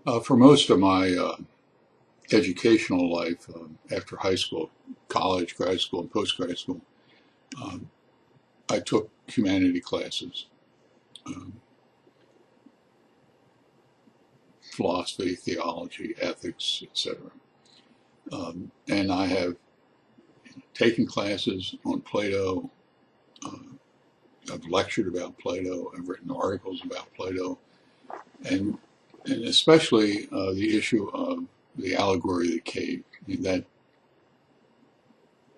For most of my educational life, after high school, college, grad school, and post-grad school, um, I took humanity classes, um, philosophy, theology, ethics, etc. And I have taken classes on Plato. Uh, I've lectured about Plato. I've written articles about Plato, and and especially the issue of the allegory of the cave. I mean, that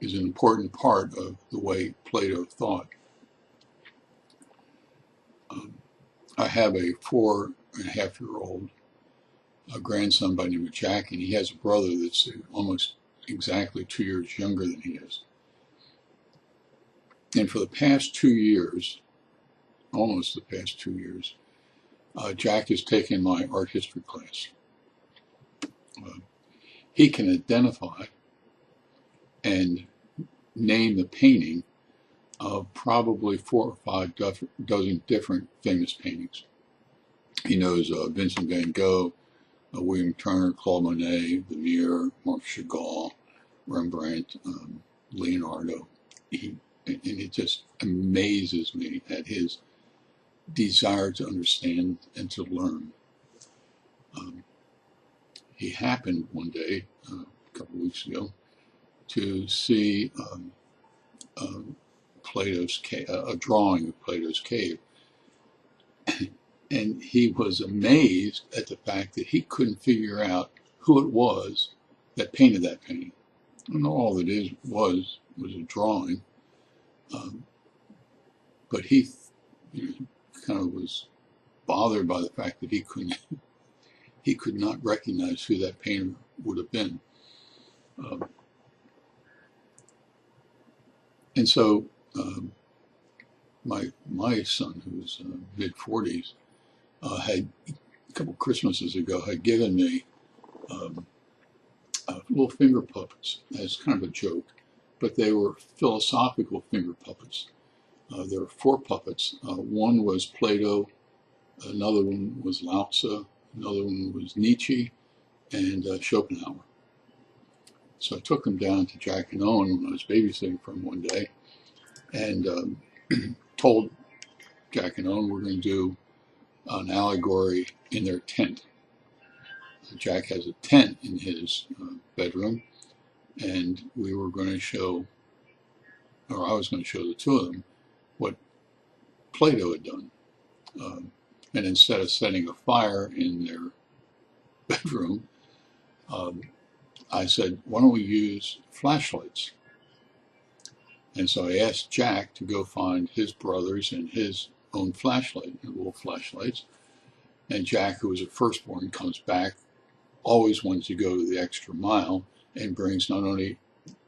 is an important part of the way Plato thought. Um, I have a 4.5-year-old grandson by the name of Jack, and he has a brother that's almost exactly 2 years younger than he is. And for the past 2 years, almost the past 2 years, Jack has taken my art history class. Uh, he can identify and name the painting of probably 4 or 5 dozen different famous paintings. He knows Vincent van Gogh, William Turner, Claude Monet, Vermeer, Marc Chagall, Rembrandt, Leonardo. And it just amazes me at his desire to understand and to learn. Um, he happened one day, a couple of weeks ago, to see Plato's cave, a drawing of Plato's cave, and he was amazed at the fact that he couldn't figure out who it was that painted that painting. And all it is was a drawing, but he kind of was bothered by the fact that he could not recognize who that painter would have been. Um, and so my son, who was mid-40s, had a couple Christmases ago had given me little finger puppets as kind of a joke, but they were philosophical finger puppets. There were 4 puppets. One was Plato, another one was Lao Tzu, another one was Nietzsche, and Schopenhauer. So I took them down to Jack and Owen when I was babysitting for them one day, and told Jack and Owen we're going to do an allegory in their tent. Jack has a tent in his bedroom, and we were going to show, or I was going to show the two of them, what Plato had done. And instead of setting a fire in their bedroom, I said, why don't we use flashlights? And so I asked Jack to go find his brothers and his own flashlight, little flashlights. And Jack, who was a firstborn, comes back, always wants to go the extra mile, and brings not only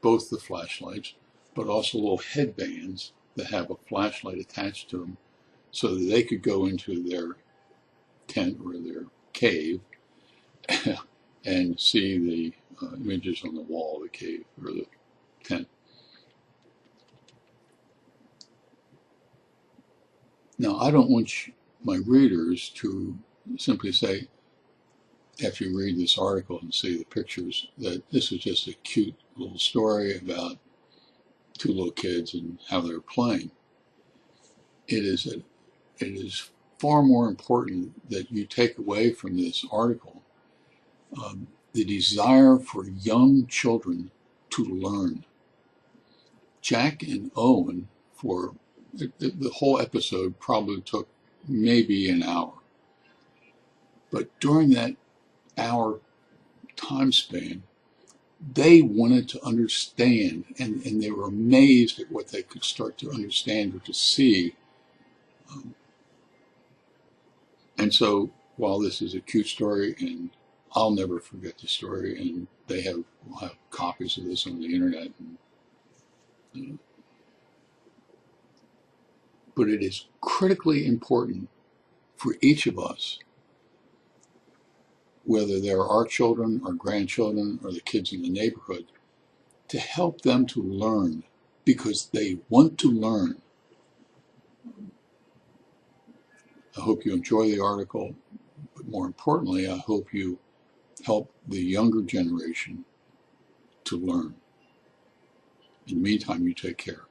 both the flashlights, but also little headbands that have a flashlight attached to them so that they could go into their tent or their cave and see the images on the wall of the cave or the tent. Now, I don't want my readers to simply say, after you read this article and see the pictures, that this is just a cute little story about 2 little kids and how they're playing. It is far more important that you take away from this article the desire for young children to learn. Jack and Owen, for the whole episode probably took maybe an hour. But during that hour time span, they wanted to understand, and they were amazed at what they could start to understand or to see. And so, while this is a cute story, and I'll never forget the story, and will have copies of this on the internet. But it is critically important for each of us, whether they're our children, our grandchildren, or the kids in the neighborhood, to help them to learn because they want to learn. I hope you enjoy the article, but more importantly, I hope you help the younger generation to learn. In the meantime, you take care.